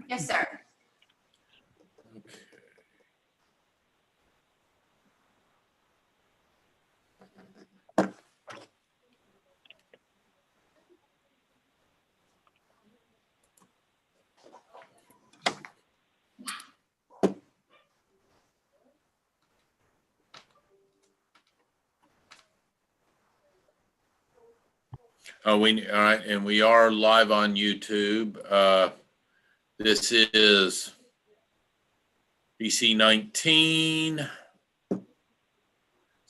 Yes, sir. All right, and we are live on YouTube. This is BC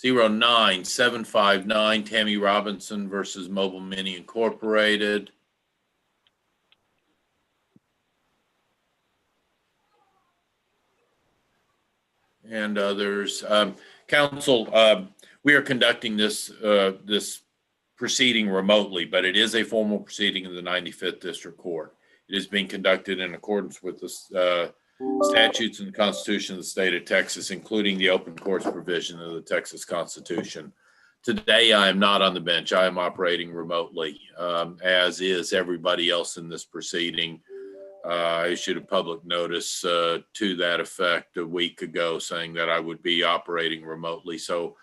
19-09759 Tammy Robinson versus Mobile Mini Incorporated. And others. Council, we are conducting this proceeding remotely, but it is a formal proceeding in the 95th District Court. It is being conducted in accordance with the statutes and the Constitution of the state of Texas, including the open courts provision of the Texas Constitution. Today, I am not on the bench. I am operating remotely, as is everybody else in this proceeding. I issued a public notice to that effect a week ago saying that I would be operating remotely. So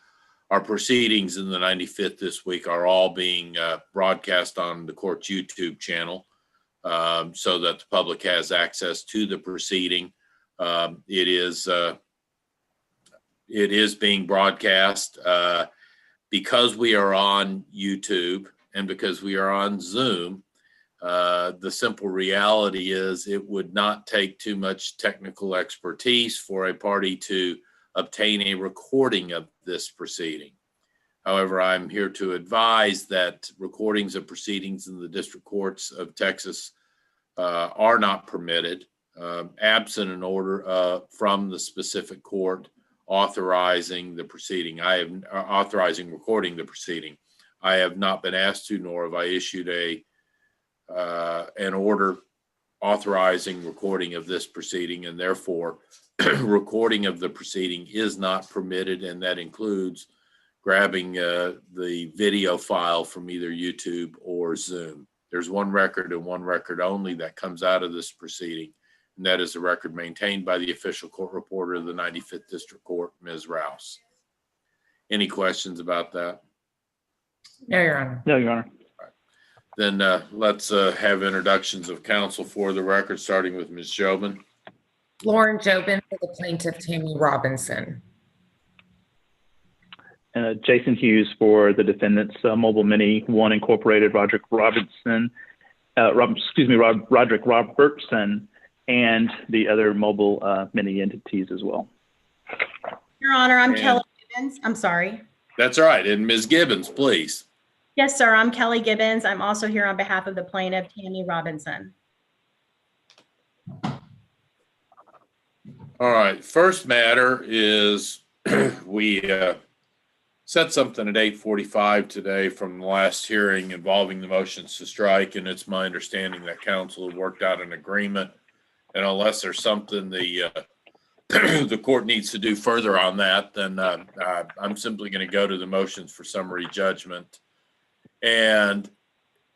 our proceedings in the 95th this week are all being broadcast on the court's YouTube channel so that the public has access to the proceeding. It is being broadcast because we are on YouTube and because we are on Zoom. The simple reality is it would not take too much technical expertise for a party to obtain a recording of this proceeding. However, I'm here to advise that recordings of proceedings in the district courts of Texas are not permitted, absent an order from the specific court authorizing the proceeding. Authorizing recording the proceeding. I have not been asked to, nor have I issued an order authorizing recording of this proceeding, and therefore recording of the proceeding is not permitted, and that includes grabbing the video file from either YouTube or Zoom. There's one record and one record only that comes out of this proceeding, and that is a record maintained by the official court reporter of the 95th District Court, Ms. Rouse. Any questions about that? No, Your Honor. No, Your Honor. Then let's have introductions of counsel for the record, starting with Ms. Jobin. Lauren Jobin for the plaintiff, Tammy Robinson. Jason Hughes for the defendants, Mobile Mini One Incorporated, Roderick Robertson, and the other Mobile Mini entities as well. Your Honor, I'm Kelly Gibbons. I'm sorry. That's all right. And Ms. Gibbons, please. Yes, sir. I'm Kelly Gibbons. I'm also here on behalf of the plaintiff, Tammy Robinson. All right. First matter is we set something at 8:45 today from the last hearing involving the motions to strike, and it's my understanding that counsel had worked out an agreement, and unless there's something the the court needs to do further on that, then I'm simply going to go to the motions for summary judgment. And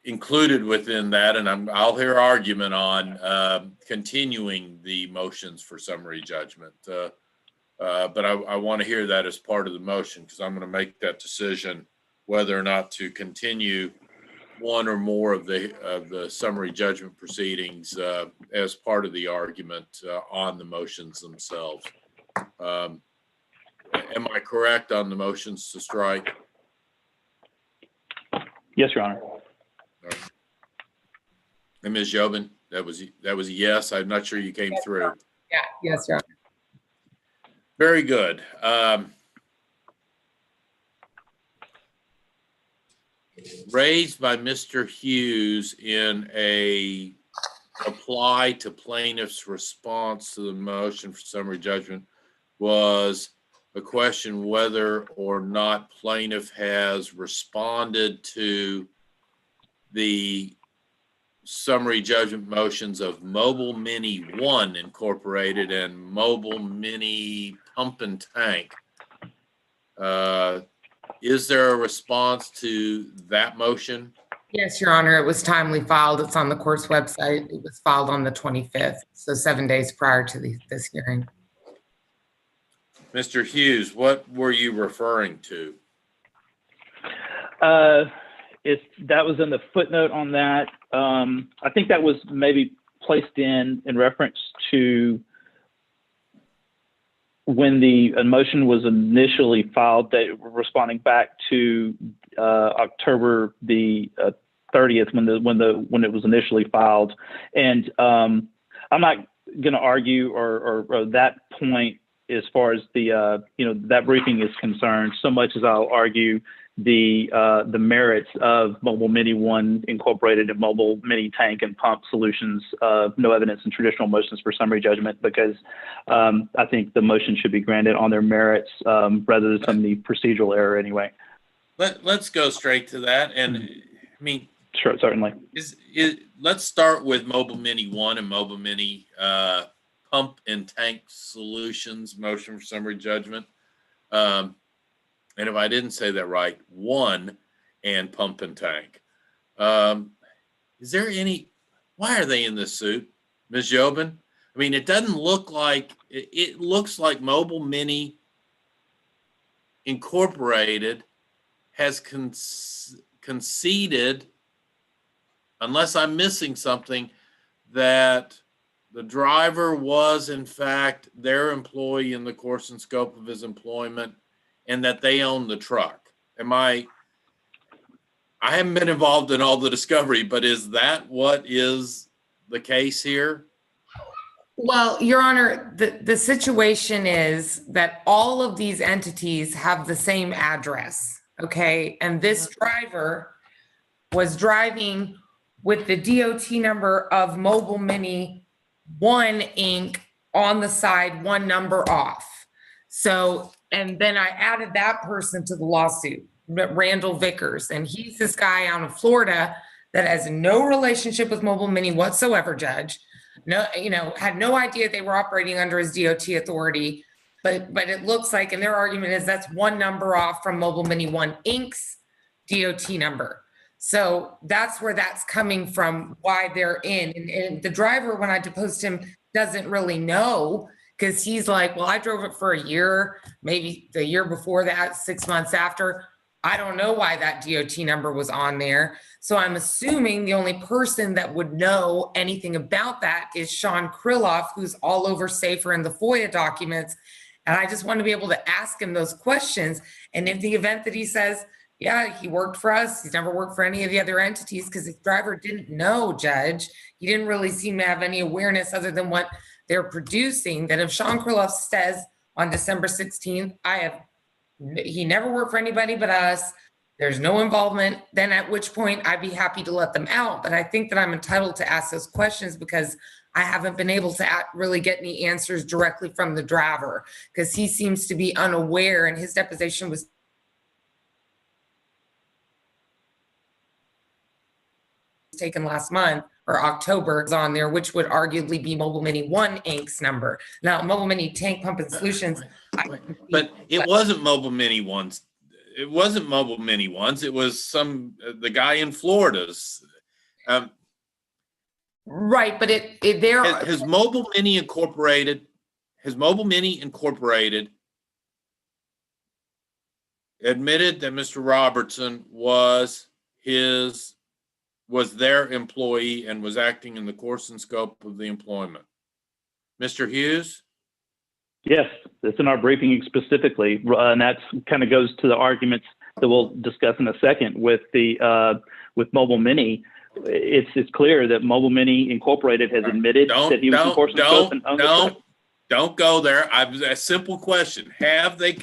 included within that, and I'll hear argument on continuing the motions for summary judgment. But I want to hear that as part of the motion, because I'm going to make that decision whether or not to continue one or more of the summary judgment proceedings as part of the argument on the motions themselves. Am I correct on the motions to strike? Yes, Your Honor. Right. And Ms. Jobin, that was a yes. I'm not sure you came through. Yeah, yes, Your Honor. Very good. Raised by Mr. Hughes in a reply to plaintiff's response to the motion for summary judgment was a question whether or not plaintiff has responded to the summary judgment motions of Mobile Mini One Incorporated and Mobile Mini Pump and Tank. Is there a response to that motion? Yes, Your Honor, it was timely filed. It's on the court's website. It was filed on the 25th, so 7 days prior to this hearing. Mr. Hughes, what were you referring to? That was in the footnote on that. I think that was maybe placed in reference to when the motion was initially filed, that responding back to October the 30th when it was initially filed. And I'm not going to argue or that point as far as the that briefing is concerned, so much as I'll argue the merits of Mobile Mini One Incorporated and Mobile Mini Tank and Pump Solutions, no evidence in traditional motions for summary judgment, because I think the motion should be granted on their merits rather than some of the procedural error anyway. Let's go straight to that. And I mean, sure, certainly. Let's start with Mobile Mini One and Mobile Mini Pump and Tank Solutions motion for summary judgment. And if I didn't say that right, One and Pump and Tank. Is there any, why are they in this suit, Ms. Jobin? I mean, it doesn't look like, it looks like Mobile Mini Incorporated has conceded, unless I'm missing something, that the driver was in fact their employee in the course and scope of his employment, and that they own the truck. I haven't been involved in all the discovery, but is that what is the case here? Well, Your Honor, the situation is that all of these entities have the same address, okay? And this driver was driving with the DOT number of Mobile Mini One Inc. on the side, one number off. So, and then I added that person to the lawsuit, Randall Vickers, and he's this guy out of Florida that has no relationship with Mobile Mini whatsoever, Judge. No, had no idea they were operating under his DOT authority, but it looks like, and their argument is that's one number off from Mobile Mini One Inc.'s DOT number. So that's where that's coming from, why they're in. And the driver, when I deposed him, doesn't really know, because he's like, well, I drove it for a year, maybe the year before that, 6 months after. I don't know why that DOT number was on there. So I'm assuming the only person that would know anything about that is Sean Krilloff, who's all over Safer in the FOIA documents. And I just want to be able to ask him those questions. And in the event that he says, yeah, he worked for us, he's never worked for any of the other entities, because the driver didn't know, Judge. He didn't really seem to have any awareness other than what they're producing, that if Sean Krilloff says on December 16th, he never worked for anybody but us, there's no involvement, then at which point I'd be happy to let them out. But I think that I'm entitled to ask those questions because I haven't been able to really get any answers directly from the driver, because he seems to be unaware, and his deposition was taken last month or October is on there, which would arguably be Mobile Mini One Inc.'s number. Now, Mobile Mini Tank Pump and Solutions. But it wasn't Mobile Mini Ones. It wasn't Mobile Mini Ones. It was the guy in Florida's. Right, but has Mobile Mini Incorporated admitted that Mr. Robertson was their employee and was acting in the course and scope of the employment? Mr. Hughes? Yes, it's in our briefing specifically, and that kind of goes to the arguments that we'll discuss in a second with Mobile Mini. It's clear that Mobile Mini Incorporated has admitted that he was in course and scope and owned the truck. Don't go there. A simple question: Have they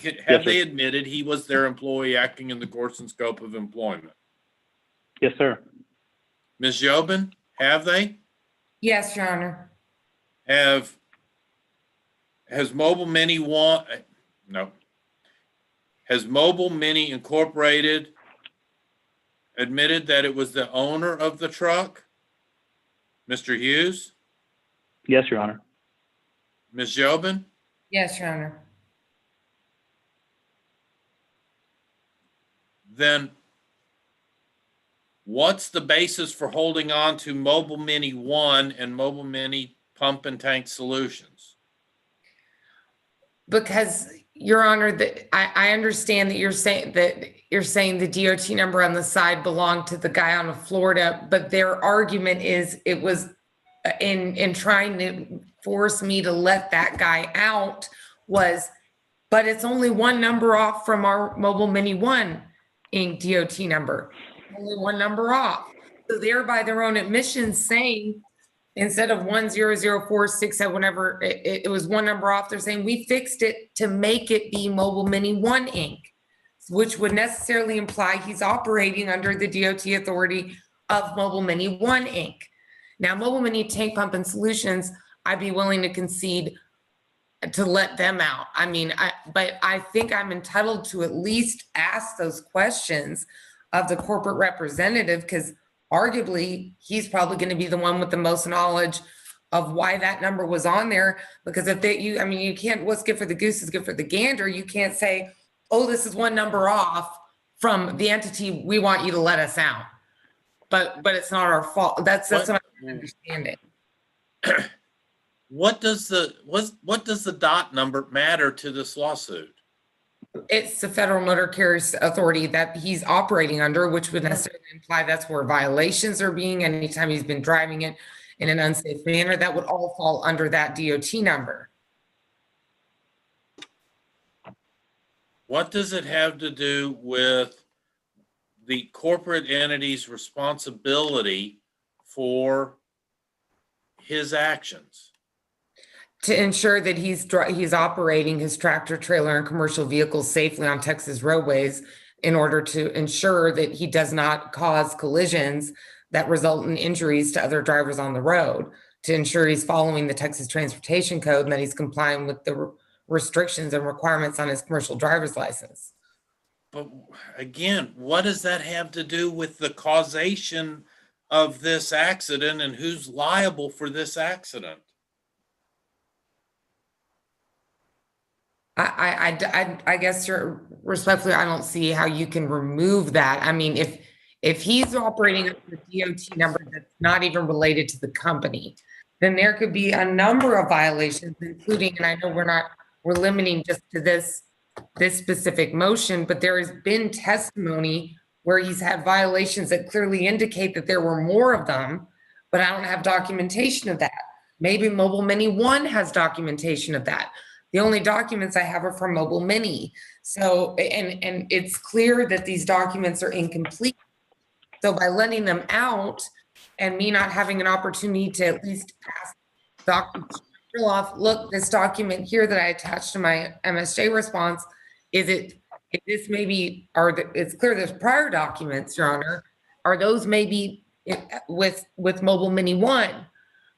admitted he was their employee acting in the course and scope of employment? Yes, sir. Ms. Jobin, have they? Yes, Your Honor. Has Mobile Mini Incorporated admitted that it was the owner of the truck? Mr. Hughes? Yes, Your Honor. Ms. Jobin? Yes, Your Honor. Then what's the basis for holding on to Mobile Mini 1 and Mobile Mini Pump and Tank Solutions? Because, Your Honor, I understand that you're saying the DOT number on the side belonged to the guy out of Florida, but their argument is it was in trying to force me to let that guy out but it's only one number off from our Mobile Mini 1 Inc. DOT number. Only one number off. So they're by their own admission saying, instead of 10046, whenever it was one number off, they're saying we fixed it to make it be Mobile Mini 1 Inc., which would necessarily imply he's operating under the DOT authority of Mobile Mini 1 Inc. Now, Mobile Mini Tank Pump and Solutions, I'd be willing to concede to let them out. I mean, but I think I'm entitled to at least ask those questions of the corporate representative, because arguably he's probably going to be the one with the most knowledge of why that number was on there. Because if you can't, what's good for the goose is good for the gander. You can't say, oh, this is one number off from the entity, we want you to let us out. But it's not our fault. That's what I'm understanding. What does the DOT number matter to this lawsuit? It's the Federal Motor Carriers Authority that he's operating under, which would necessarily imply that's where violations are being, anytime he's been driving it in an unsafe manner, that would all fall under that DOT number. What does it have to do with the corporate entity's responsibility for his actions? To ensure that he's operating his tractor trailer and commercial vehicles safely on Texas roadways, in order to ensure that he does not cause collisions that result in injuries to other drivers on the road, to ensure he's following the Texas Transportation Code and that he's complying with the restrictions and requirements on his commercial driver's license. But again, what does that have to do with the causation of this accident and who's liable for this accident? I guess respectfully, I don't see how you can remove that. I mean, if he's operating with a DOT number that's not even related to the company, then there could be a number of violations, including, and I know we're limiting just to this specific motion, but there has been testimony where he's had violations that clearly indicate that there were more of them, but I don't have documentation of that. Maybe Mobile Mini 1 has documentation of that. The only documents I have are from Mobile Mini. So, and it's clear that these documents are incomplete. So by letting them out and me not having an opportunity to at least ask Dr. Kirilloff, look, this document here that I attached to my MSJ response, it's clear there's prior documents, Your Honor. Are those maybe with Mobile Mini 1?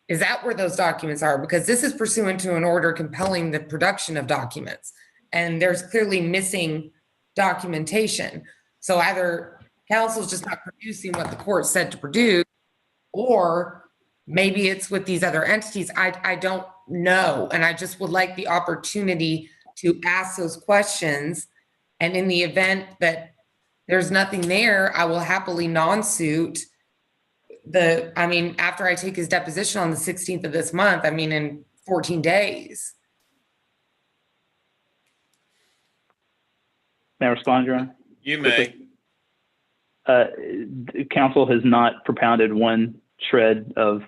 Is that where those documents are? Because this is pursuant to an order compelling the production of documents, and there's clearly missing documentation. So either counsel's just not producing what the court said to produce, or maybe it's with these other entities. I don't know. And I just would like the opportunity to ask those questions. And in the event that there's nothing there, I will happily non-suit after I take his deposition on the 16th of this month, in 14 days. May I respond, Your Honor? You may. Counsel has not propounded one shred of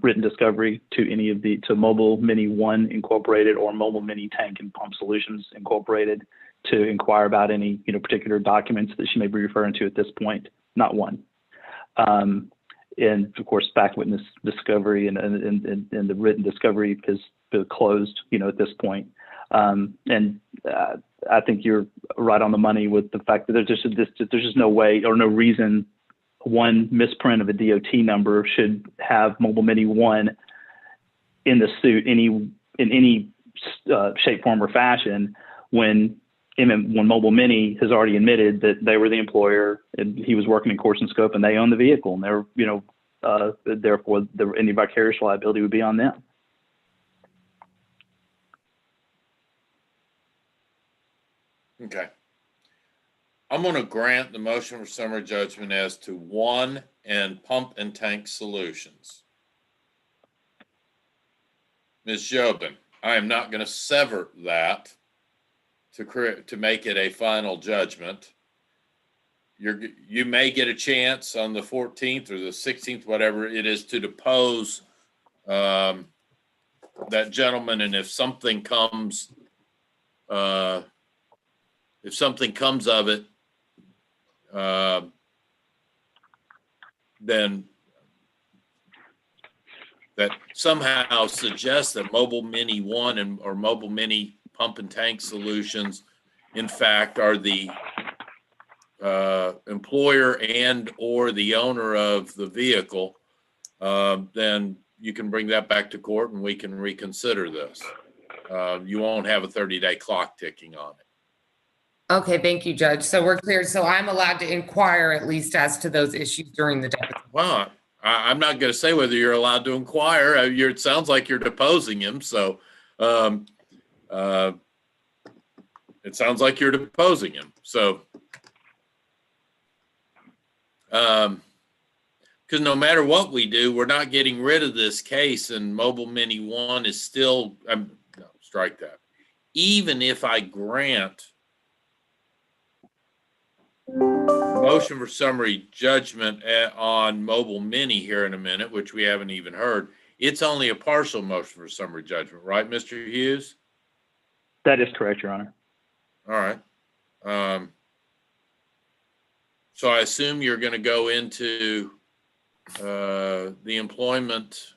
written discovery to Mobile Mini 1 Incorporated or Mobile Mini Tank and Pump Solutions Incorporated to inquire about any particular documents that she may be referring to at this point. Not one. And of course, fact witness discovery and the written discovery is closed, at this point. And I think you're right on the money with the fact that there's just no way or no reason one misprint of a DOT number should have Mobile Mini 1 in the suit in any shape, form, or fashion when Mobile Mini has already admitted that they were the employer and he was working in course and scope and they own the vehicle, and they're, therefore any vicarious liability would be on them. Okay. I'm going to grant the motion for summary judgment as to 1 and Pump and Tank Solutions. Ms. Jobin, I am not going to sever that to make it a final judgment. You may get a chance on the 14th or the 16th, whatever it is, to depose that gentleman, and if something comes of it, then that somehow suggests that Mobile Mini 1 or Mobile Mini Pump and Tank Solutions, in fact, are the employer and or the owner of the vehicle, then you can bring that back to court and we can reconsider this. You won't have a 30-day clock ticking on it. Okay, thank you, Judge. So we're clear. So I'm allowed to inquire at least as to those issues during the deposition. Well, I'm not going to say whether you're allowed to inquire. It sounds like you're deposing him. So it sounds like you're deposing him. So because no matter what we do, we're not getting rid of this case, and Mobile Mini 1 is still, no, strike that. Even if I grant motion for summary judgment on Mobile Mini here in a minute, which we haven't even heard, it's only a partial motion for summary judgment, right, Mr. Hughes? That is correct, Your Honor. All right. So I assume you're going to go into the employment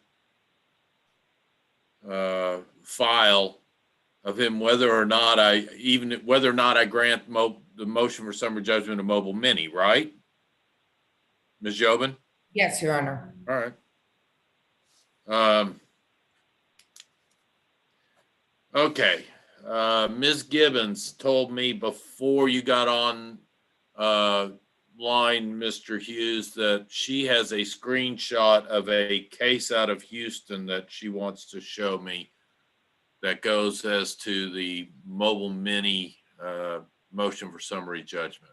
file of him, whether or not I grant the motion for summary judgment of Mobile Mini, right? Ms. Jobin? Yes, Your Honor. All right. Okay. Ms. Gibbons told me before you got on line, Mr. Hughes, that she has a screenshot of a case out of Houston that she wants to show me that goes as to the Mobile Mini motion for summary judgment.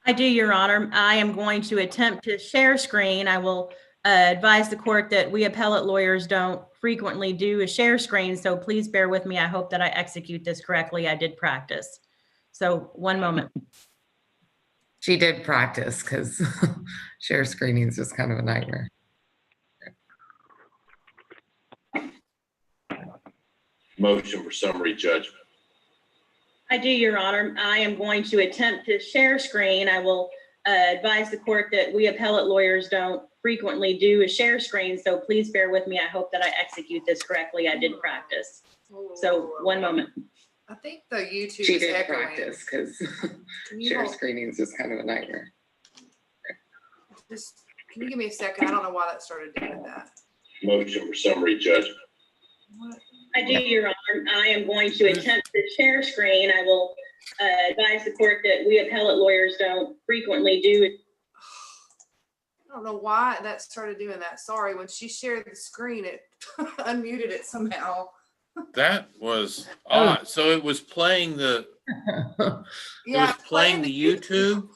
I do, Your Honor. I am going to attempt to share screen. I will advise the court that we appellate lawyers don't frequently do a share screen, so please bear with me. I hope that I execute this correctly. I did practice. So one moment. She did practice because share screening is just kind of a nightmare. Motion for summary judgment. I do, Your Honor. I am going to attempt to share screen. I will advise the court that we appellate lawyers don't frequently do a share screen, so please bear with me. I hope that I execute this correctly. I did practice. So one moment. I think the YouTube She is did echoing. practice because Can you share hold- screening is just kind of a nightmare. just, can you give me a second? I don't know why that started doing that. Motion for summary judgment. What? I do, Your Honor. I am going to attempt to share screen. I will advise the court that we appellate lawyers don't frequently do it. I don't know why that started doing that. Sorry, when she shared the screen, it unmuted it somehow. That was odd. So it was playing the Yeah, playing the YouTube.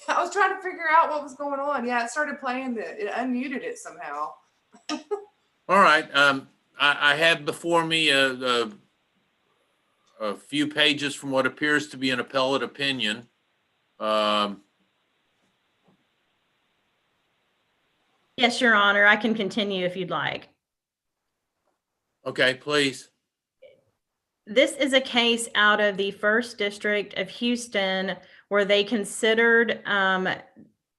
I was trying to figure out what was going on. Yeah, it started playing it unmuted it somehow. All right. I have before me a few pages from what appears to be an appellate opinion. Yes, Your Honor. I can continue if you'd like. Okay, please. This is a case out of the First District of Houston where they considered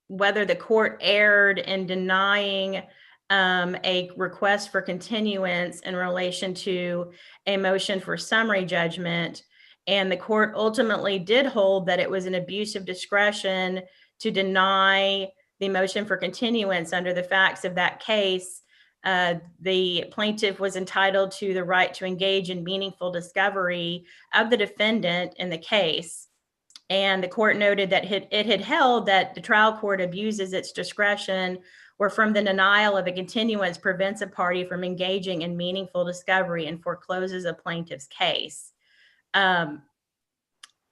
whether the court erred in denying a request for continuance in relation to a motion for summary judgment. And the court ultimately did hold that it was an abuse of discretion to deny the motion for continuance under the facts of that case. The plaintiff was entitled to the right to engage in meaningful discovery of the defendant in the case. And the court noted that it had held that the trial court abuses its discretion where from the denial of a continuance prevents a party from engaging in meaningful discovery and forecloses a plaintiff's case.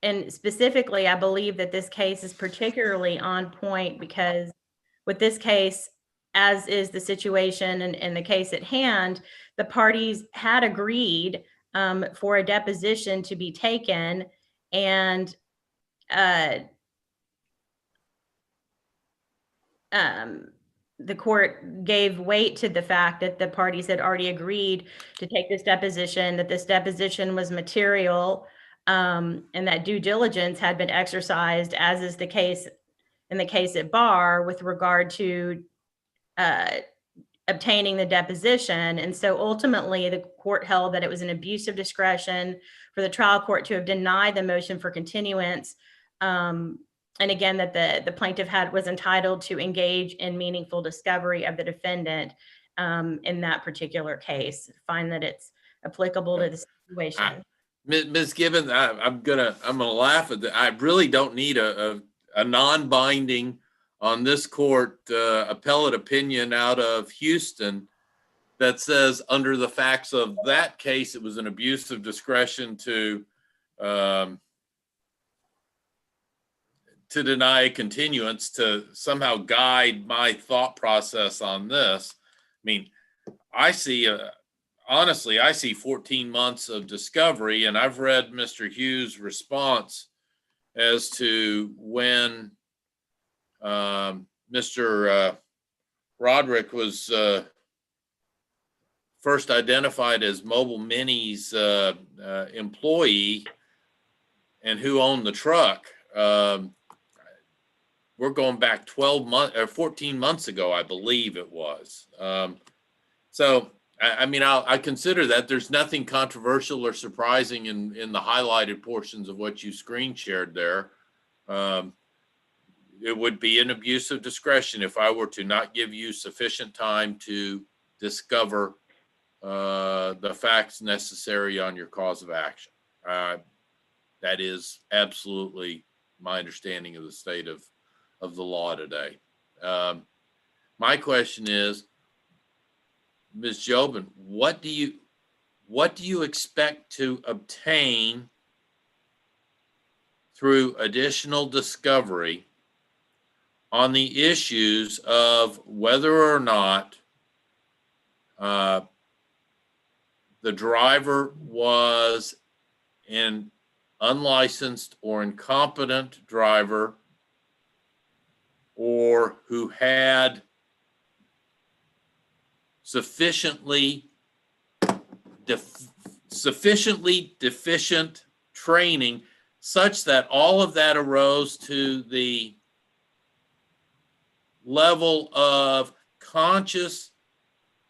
and specifically, I believe that this case is particularly on point because with this case, as is the situation in the case at hand, the parties had agreed for a deposition to be taken, and the court gave weight to the fact that the parties had already agreed to take this deposition, that this deposition was material, and that due diligence had been exercised, as is the case in the case at bar with regard to obtaining the deposition. And so ultimately, the court held that it was an abuse of discretion for the trial court to have denied the motion for continuance. And again, that the plaintiff was entitled to engage in meaningful discovery of the defendant in that particular case. Find that it's applicable to the situation. Ms. Gibbons, I'm gonna laugh at that. I really don't need a non-binding on this court appellate opinion out of Houston that says under the facts of that case, it was an abuse of discretion to deny a continuance to somehow guide my thought process on this. I mean, I see, honestly, I see 14 months of discovery, and I've read Mr. Hughes' response as to when Mr. Roderick was first identified as Mobile Mini's employee and who owned the truck. We're going back 12 months or 14 months ago, I believe it was. So, I mean, I consider that there's nothing controversial or surprising in the highlighted portions of what you screen shared there. It would be an abuse of discretion if I were to not give you sufficient time to discover the facts necessary on your cause of action. That is absolutely my understanding of the state of the law today. My question is, Ms. Jobin, what do you expect to obtain through additional discovery on the issues of whether or not the driver was an unlicensed or incompetent driver, or who had sufficiently deficient training such that all of that arose to the level of conscious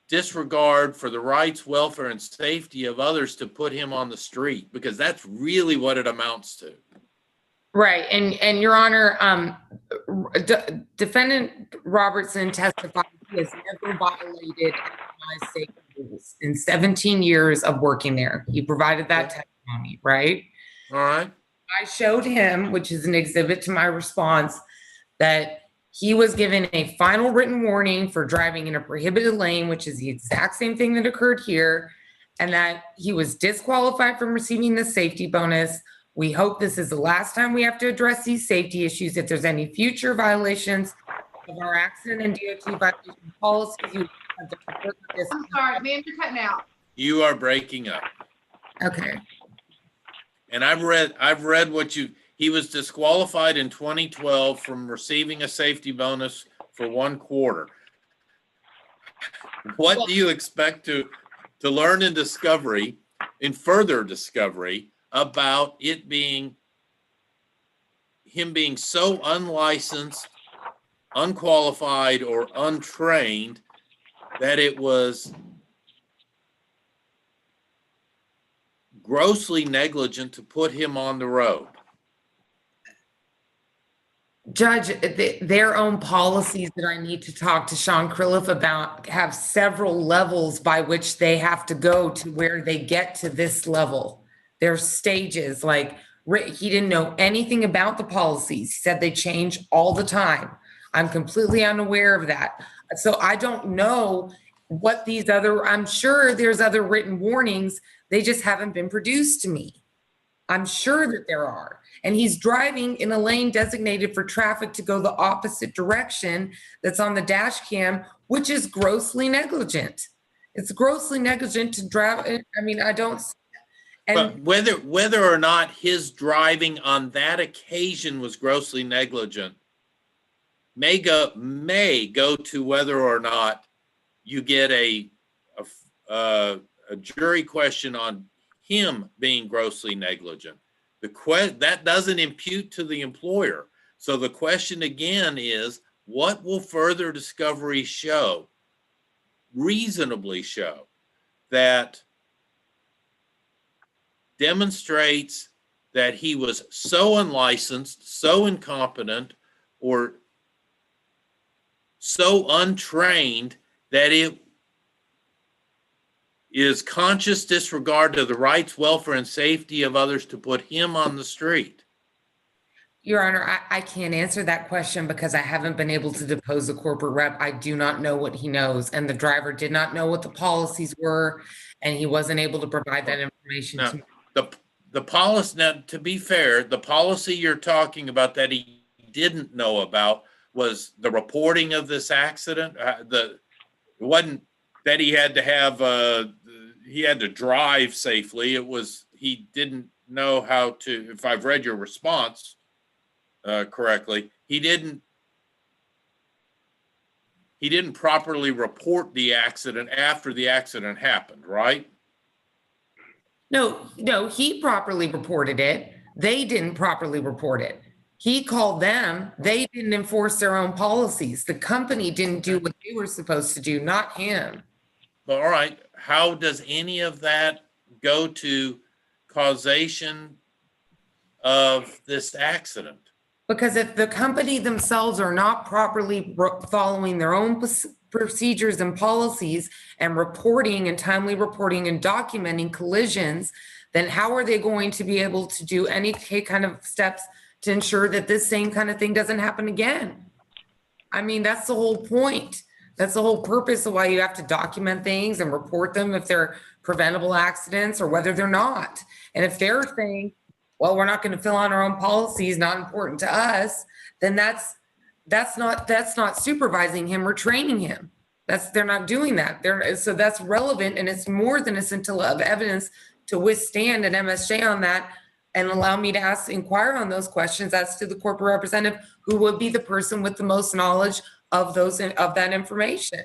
disregard for the rights, welfare, and safety of others to put him on the street, because that's really what it amounts to. Right. And Your Honor, Defendant Robertson testified he has never violated my safety rules in 17 years of working there. He provided that testimony, right? All right. I showed him, which is an exhibit to my response, that he was given a final written warning for driving in a prohibited lane, which is the exact same thing that occurred here, and that he was disqualified from receiving the safety bonus. We hope this is the last time we have to address these safety issues. If there's any future violations of our accident and DOT violation policies, you have to report this. I'm sorry, ma'am, you're cutting out. You are breaking up. Okay. And I've read what he was disqualified in 2012 from receiving a safety bonus for 1 quarter. What do you expect to learn in further discovery about him being so unlicensed, unqualified, or untrained that it was grossly negligent to put him on the road? Judge, their own policies that I need to talk to Sean Krilliff about have several levels by which they have to go to where they get to this level. There's stages, like he didn't know anything about the policies. He said they change all the time. I'm completely unaware of that. So I don't know what I'm sure there's other written warnings. They just haven't been produced to me. I'm sure that there are. And he's driving in a lane designated for traffic to go the opposite direction that's on the dash cam, which is grossly negligent. It's grossly negligent to drive. I mean, I don't. But whether or not his driving on that occasion was grossly negligent may go to whether or not you get a jury question on him being grossly negligent. That doesn't impute to the employer. So the question again is, what will further discovery show, reasonably show, that demonstrates that he was so unlicensed, so incompetent, or so untrained that it is conscious disregard to the rights, welfare, and safety of others to put him on the street? Your Honor, I can't answer that question because I haven't been able to depose a corporate rep. I do not know what he knows, and the driver did not know what the policies were, and he wasn't able to provide that information Now, to me. the policy, now, to be fair, the policy you're talking about that he didn't know about was the reporting of this accident. It wasn't that he had to drive safely. It was he didn't know how to. If I've read your response correctly, he didn't properly report the accident after the accident happened, right? No, he properly reported it. They didn't properly report it. He called them. They didn't enforce their own policies. The company didn't do what they were supposed to do, not him. But all right, how does any of that go to causation of this accident? Because if the company themselves are not properly following their own procedures and policies and reporting and timely reporting and documenting collisions, then how are they going to be able to do any kind of steps to ensure that this same kind of thing doesn't happen again? I mean, that's the whole point. That's the whole purpose of why you have to document things and report them if they're preventable accidents or whether they're not. And if they're saying, well, we're not going to fill out our own policies, not important to us, then that's not supervising him or training him. They're not doing that. So that's relevant, and it's more than a scintilla of evidence to withstand an MSJ on that and allow me to inquire on those questions as to the corporate representative who would be the person with the most knowledge of that information.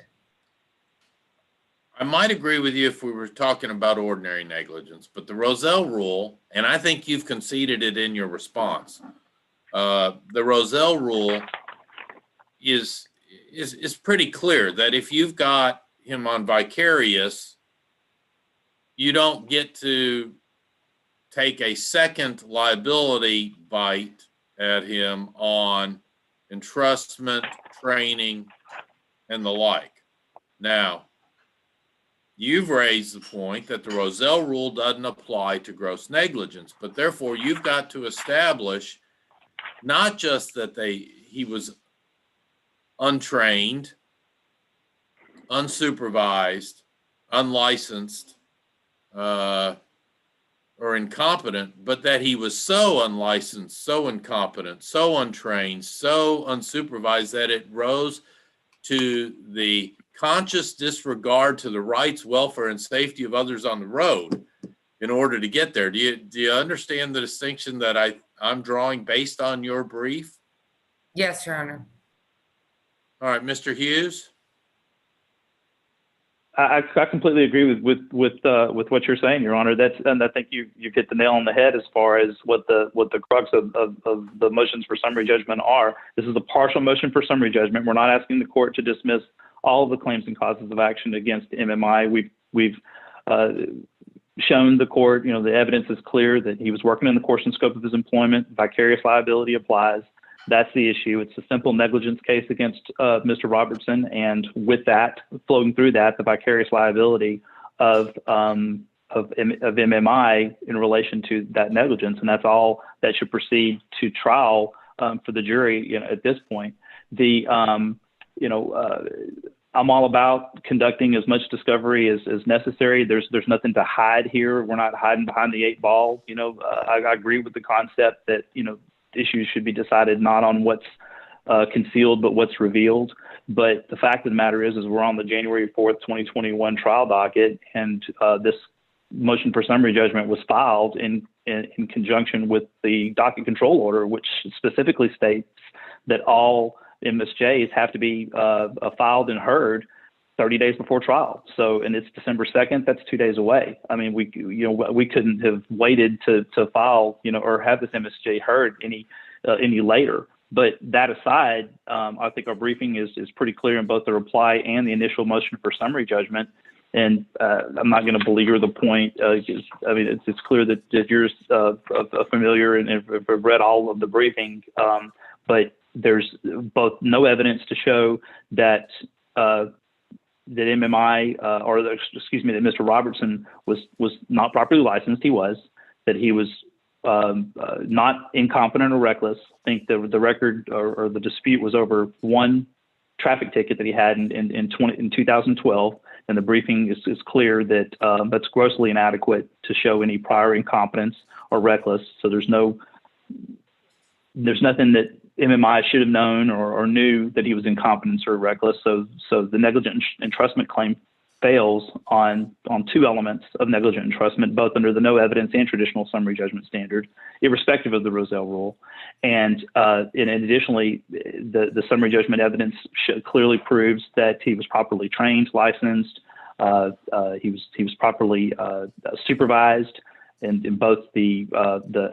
I might agree with you if we were talking about ordinary negligence, but the Rozelle rule, and I think you've conceded it in your response, the Rozelle rule is pretty clear that if you've got him on vicarious, you don't get to take a second liability bite at him on entrustment, training, and the like. Now, you've raised the point that the Rozelle rule doesn't apply to gross negligence, but therefore you've got to establish not just that he was untrained, unsupervised, unlicensed, or incompetent, but that he was so unlicensed, so incompetent, so untrained, so unsupervised that it rose to the conscious disregard to the rights, welfare, and safety of others on the road in order to get there. Do you understand the distinction that I'm drawing based on your brief? Yes, Your Honor. All right, Mr. Hughes. I completely agree with what you're saying, Your Honor. And I think you hit the nail on the head as far as what the crux of the motions for summary judgment are. This is a partial motion for summary judgment. We're not asking the court to dismiss all of the claims and causes of action against MMI. We've shown the court, the evidence is clear that he was working in the course and scope of his employment. Vicarious liability applies. That's the issue. It's a simple negligence case against Mr. Robertson, and with that, flowing through that, the vicarious liability of MMI in relation to that negligence, and that's all that should proceed to trial for the jury. At this point, I'm all about conducting as much discovery as necessary. There's nothing to hide here. We're not hiding behind the 8 ball. I agree with the concept that, issues should be decided not on what's concealed, but what's revealed. But the fact of the matter is we're on the January 4th, 2021 trial docket, and this motion for summary judgment was filed in conjunction with the docket control order, which specifically states that all MSJs have to be filed and heard 30 days before trial. So, and it's December 2nd. That's 2 days away. I mean, we couldn't have waited to file, or have this MSJ heard any later. But that aside, I think our briefing is pretty clear in both the reply and the initial motion for summary judgment. And I'm not going to belabor the point. It's clear that you're familiar and have read all of the briefing, but there's both no evidence to show that MMI, that Mr. Robertson was not properly licensed. He was, that he was not incompetent or reckless. I think the record or the dispute was over one traffic ticket that he had in 2012. And the briefing is clear that that's grossly inadequate to show any prior incompetence or reckless. So there's nothing that MMI should have known or knew that he was incompetent or reckless. So the negligent entrustment claim fails on 2 elements of negligent entrustment, both under the no evidence and traditional summary judgment standard, irrespective of the Roselle rule. And additionally, the summary judgment evidence clearly proves that he was properly trained, licensed, he was properly supervised, and in both the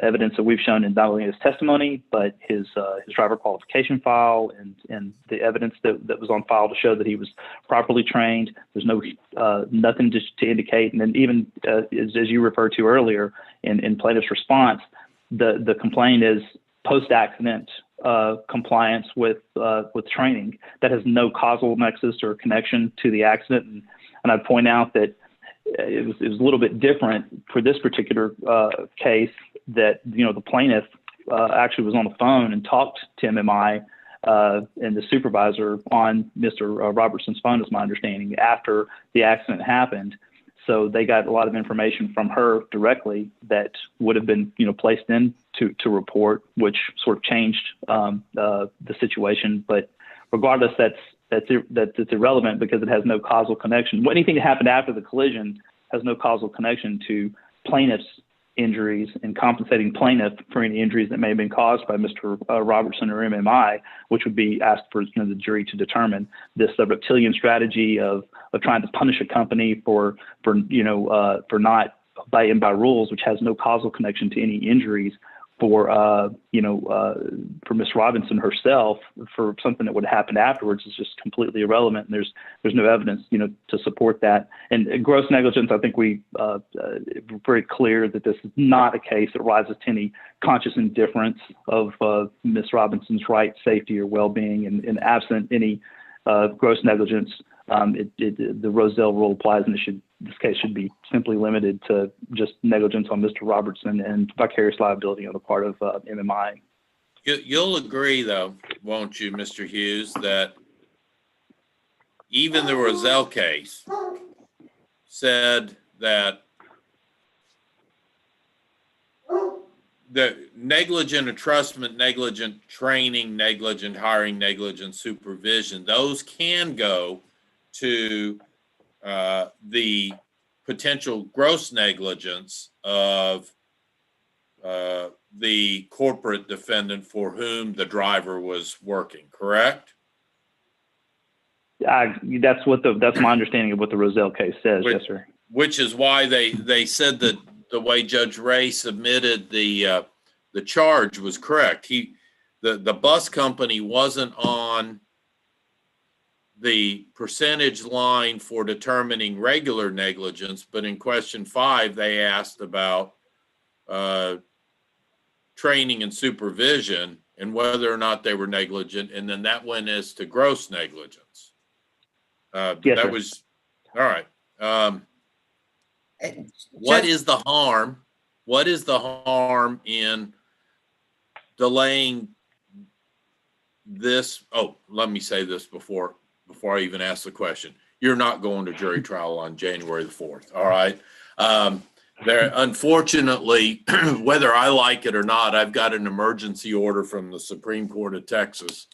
evidence that we've shown in not only his testimony, but his driver qualification file and the evidence that was on file to show that he was properly trained. There's nothing to indicate. And then even as you referred to earlier in plaintiff's response, the complaint is post-accident compliance with training that has no causal nexus or connection to the accident. And I'd point out that it was a little bit different for this particular case, that the plaintiff actually was on the phone and talked to MMI and the supervisor on Mr. Robertson's phone, is my understanding, after the accident happened. So they got a lot of information from her directly that would have been placed in to report, which sort of changed the situation. But regardless, that's irrelevant because it has no causal connection. Anything that happened after the collision has no causal connection to plaintiff's injuries and compensating plaintiff for any injuries that may have been caused by Mr. Robertson or MMI, which would be asked for the jury to determine. This reptilian strategy of trying to punish a company for not abiding by rules, which has no causal connection to any injuries, for Miss Robinson herself, for something that would have happened afterwards, is just completely irrelevant. And there's no evidence, to support that. And gross negligence, I think we very clear that this is not a case that rises to any conscious indifference of Miss Robinson's right, safety, or well-being. And absent any gross negligence, the Roselle rule applies, and this case should be simply limited to just negligence on Mr. Robertson and vicarious liability on the part of MMI. You'll agree, though, won't you, Mr. Hughes, that even the Roselle case said that the negligent entrustment, negligent training, negligent hiring, negligent supervision, those can go to the potential gross negligence of the corporate defendant for whom the driver was working, correct? That's my understanding of what the Roselle case says. Yes, sir. Which is why they said that the way Judge Ray submitted the charge was correct. The bus company wasn't on the percentage line for determining regular negligence, but in question 5, they asked about training and supervision and whether or not they were negligent, and then that went as to gross negligence. Yes, that sir. was all right. What is the harm? What is the harm in delaying this? Oh, let me say this before before I even ask the question. You're not going to jury trial on January the 4th. All right. There, unfortunately, whether I like it or not, I've got an emergency order from the Supreme Court of Texas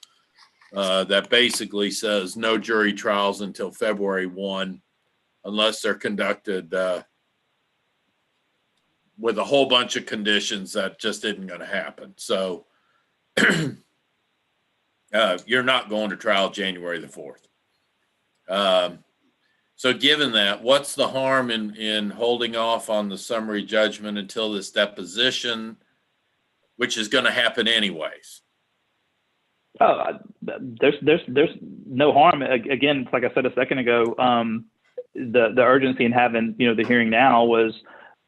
that basically says no jury trials until February 1, unless they're conducted with a whole bunch of conditions that just isn't going to happen. So you're not going to trial January the 4th. So given that, what's the harm in holding off on the summary judgment until this deposition, which is going to happen anyways? There's no harm. Again, like I said a second ago, the urgency in having the hearing now was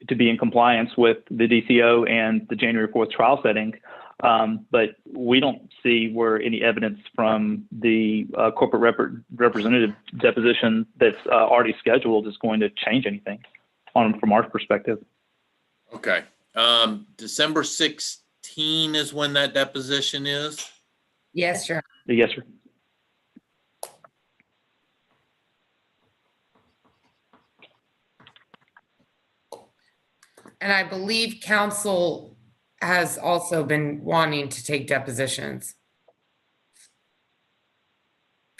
to be in compliance with the DCO and the January 4th trial setting. But we don't see where any evidence from the corporate representative deposition that's already scheduled is going to change anything from our perspective. Okay. December 16 is when that deposition is? Yes, sir. Yes, sir. And I believe counsel has also been wanting to take depositions.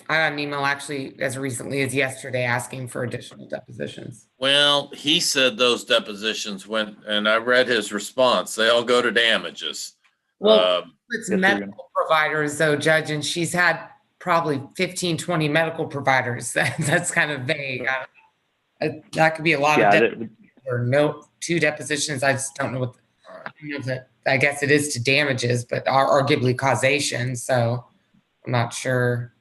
I got an email actually as recently as yesterday asking for additional depositions. Well, he said those depositions went, and I read his response. They all go to damages. Well, it's yes, medical providers though, Judge, and she's had probably 15, 20 medical providers. That's kind of vague. That could be a lot of or no 2 depositions. I just don't know what, I guess it is to damages, but arguably causation. So I'm not sure.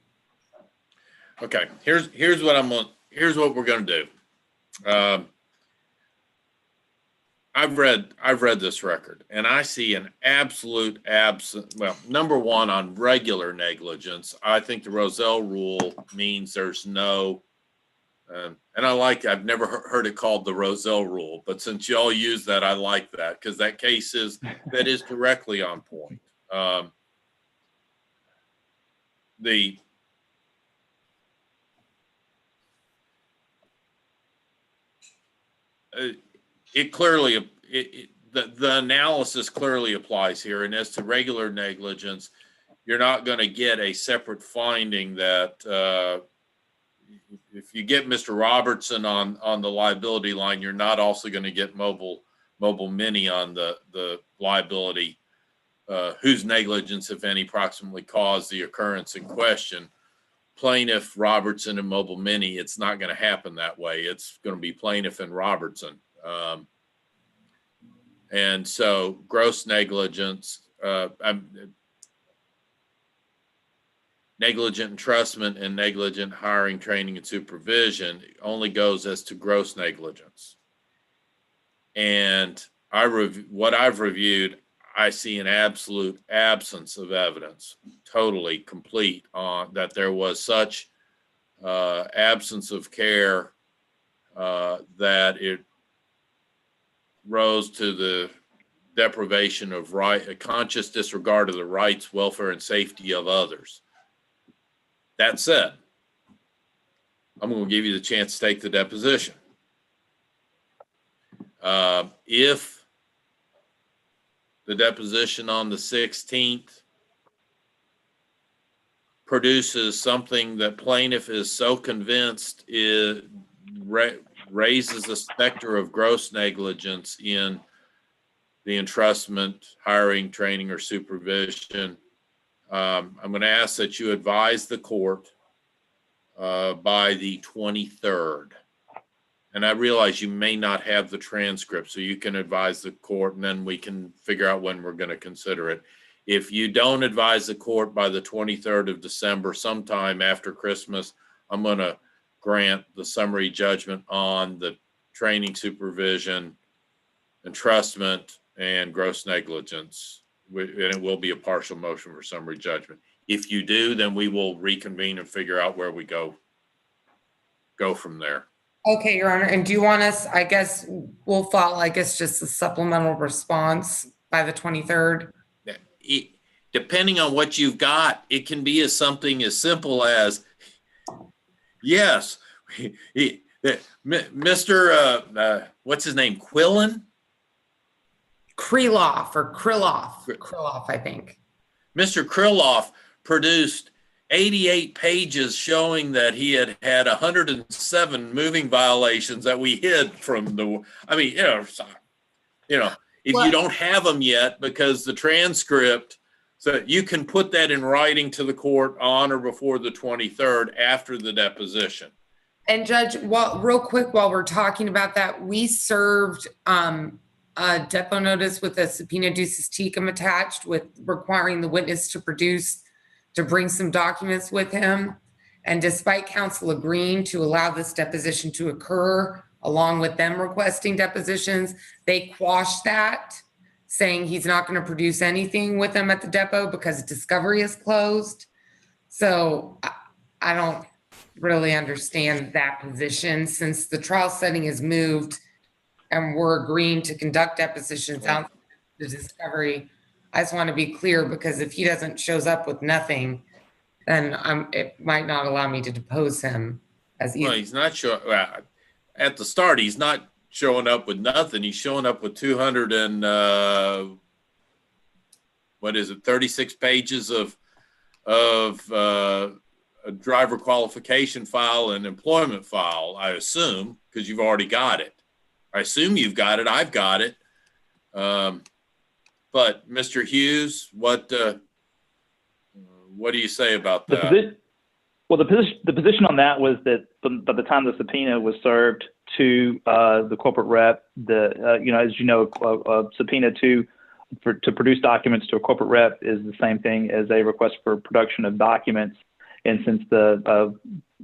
Okay, here's what we're gonna do. I've read this record, and I see an absolute absence. Well, number one, on regular negligence, I think the Roselle rule means there's no. And I've never heard it called the Roselle rule, but since y'all use that, I like that because that case is directly on point. The analysis clearly applies here, and as to regular negligence, you're not going to get a separate finding that if you get Mr. Robertson on the liability line, you're not also going to get Mobile Mini on the liability, whose negligence, if any, proximately caused the occurrence in question. Plaintiff, Robertson, and Mobile Mini, it's not going to happen that way. It's going to be plaintiff and Robertson. And so gross negligence, negligent entrustment and negligent hiring, training, and supervision only goes as to gross negligence. And what I've reviewed, I see an absolute absence of evidence, totally complete, on that there was such absence of care that it rose to the deprivation of a conscious disregard of the rights, welfare, and safety of others. That said, I'm going to give you the chance to take the deposition. If the deposition on the 16th produces something that plaintiff is so convinced it raises the specter of gross negligence in the entrustment, hiring, training, or supervision, I'm going to ask that you advise the court by the 23rd. And I realize you may not have the transcript, so you can advise the court and then we can figure out when we're going to consider it. If you don't advise the court by the 23rd of December, sometime after Christmas, I'm going to grant the summary judgment on the training, supervision, entrustment, and gross negligence. And it will be a partial motion for summary judgment. If you do, then we will reconvene and figure out where we go from there. Okay, Your Honor. And do you want us, I guess we'll file, just a supplemental response by the 23rd? Depending on what you've got, it can be something as simple as Yes. Mr. What's his name? Quillen? Krylov, I think. Mr. Krylov produced 88 pages showing that he had had 107 moving violations that we hid from the, I mean, if you don't have them yet because the transcript, so you can put that in writing to the court on or before the 23rd after the deposition. And Judge, real quick, while we're talking about that, we served a depo notice with a subpoena ducis tecum attached with requiring the witness to bring some documents with him. And despite counsel agreeing to allow this deposition to occur, along with them requesting depositions, they quashed that, saying he's not going to produce anything with them at the depot because discovery is closed. So I don't really understand that position since the trial setting is moved and we're agreeing to conduct depositions out the discovery. I just want to be clear because if he shows up with nothing, then it might not allow me to depose him as easily. Well, he's not showing, at the start, he's not showing up with nothing. He's showing up with 200 and, 36 pages of a driver qualification file and employment file, I assume, because you've already got it. I assume you've got it. I've got it. But Mr. Hughes, what do you say about that? The position on that was that by the time the subpoena was served to the corporate rep, as you know, a subpoena to produce documents to a corporate rep is the same thing as a request for production of documents. And since the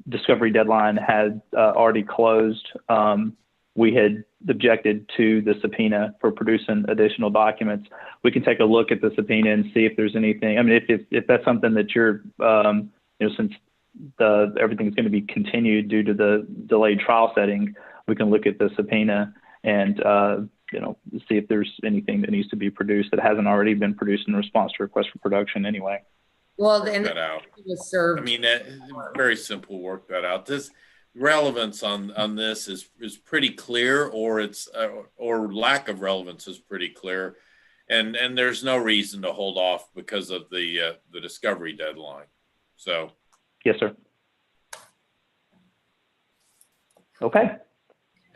discovery deadline had already closed, we had objected to the subpoena for producing additional documents. We can take a look at the subpoena and see if there's anything. I mean, if that's something that you're, since everything's going to be continued due to the delayed trial setting, we can look at the subpoena and see if there's anything that needs to be produced that hasn't already been produced in response to request for production anyway. Well, Work that out. I mean, very simple. Work that out. This relevance on this is pretty clear, or it's or lack of relevance is pretty clear, and there's no reason to hold off because of the discovery deadline. So, yes, sir. Okay.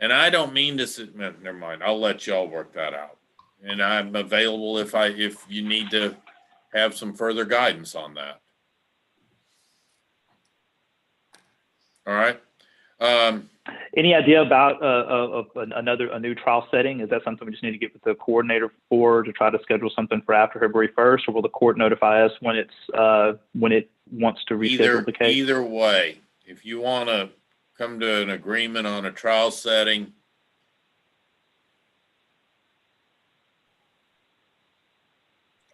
And I don't mean to. Never mind. I'll let y'all work that out, and I'm available if you need to have some further guidance on that. All right. Any idea about a new trial setting? Is that something we just need to get with the coordinator for to try to schedule something for after February 1st, or will the court notify us when it wants to reschedule the case? Either way, if you want to come to an agreement on a trial setting,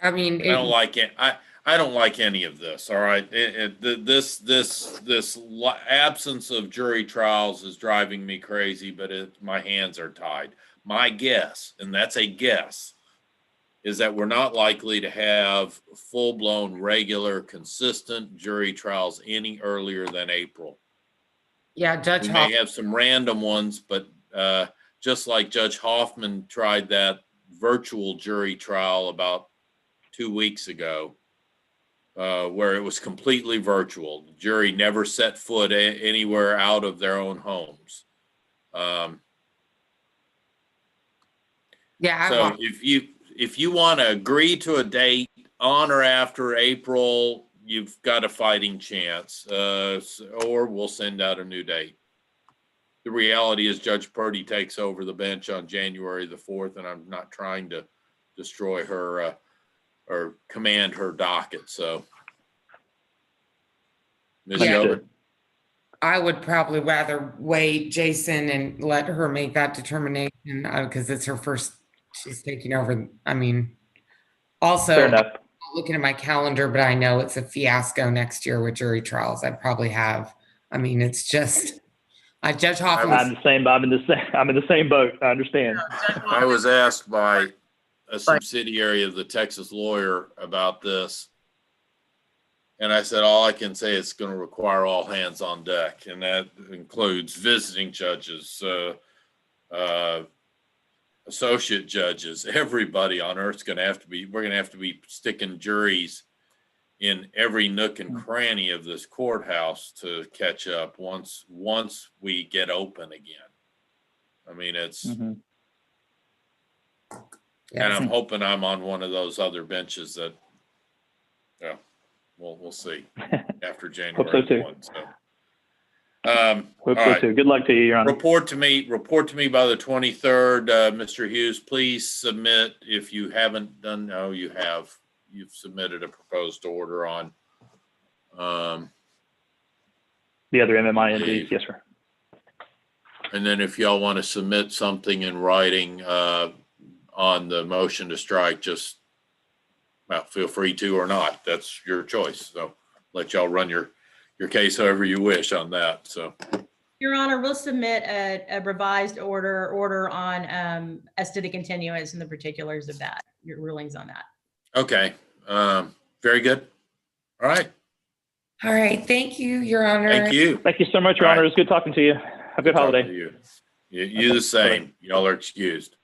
I mean, I don't like it. I don't like any of this. All right, this absence of jury trials is driving me crazy. But my hands are tied. My guess, and that's a guess, is that we're not likely to have full-blown, regular, consistent jury trials any earlier than April. Yeah, Judge We Hoffman. may have some random ones, but just like Judge Hoffman tried that virtual jury trial about 2 weeks ago, where it was completely virtual. The jury never set foot anywhere out of their own homes. So if you want to agree to a date on or after April, you've got a fighting chance, or we'll send out a new date. The reality is Judge Purdy takes over the bench on January the 4th, and I'm not trying to destroy her or command her docket. So, Ms. Gilbert. I would probably rather wait, Jason, and let her make that determination because it's her first, she's taking over. I mean, also, fair enough. I'm not looking at my calendar, but I know it's a fiasco next year with jury trials. I'd probably have, I mean, it's just, Judge Hoffman. I'm in the same boat. I understand. I was asked by a subsidiary of the Texas lawyer about this. And I said, all I can say is it's going to require all hands on deck. And that includes visiting judges, associate judges, everybody on earth's going to have to be, we're going to have to be sticking juries in every nook and cranny of this courthouse to catch up once we get open again. I mean, it's, Mhm. and I'm hoping I'm on one of those other benches that, yeah, we'll see after January so too. 1. So, Hope all so right. too. Good luck to you, Your Honor. Report to me by the 23rd. Mr. Hughes, please submit if you haven't done. No, you have. You've submitted a proposed order on. The other MMIND, yes, sir. And then if y'all want to submit something in writing on the motion to strike, just well, feel free to or not. That's your choice. So let y'all run your case however you wish on that. So. Your Honor, we'll submit a revised order on as to the continuance and the particulars of that, your rulings on that. Okay. Very good. All right. All right. Thank you, Your Honor. Thank you. Thank you so much, Your All Honor. right. It was good talking to you. Have a good Talking to holiday. You the Okay. same. Bye. Y'all are excused.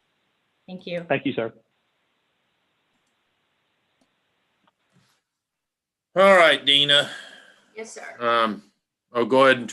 Thank you. Thank you, sir. All right, Dina. Yes, sir. Go ahead and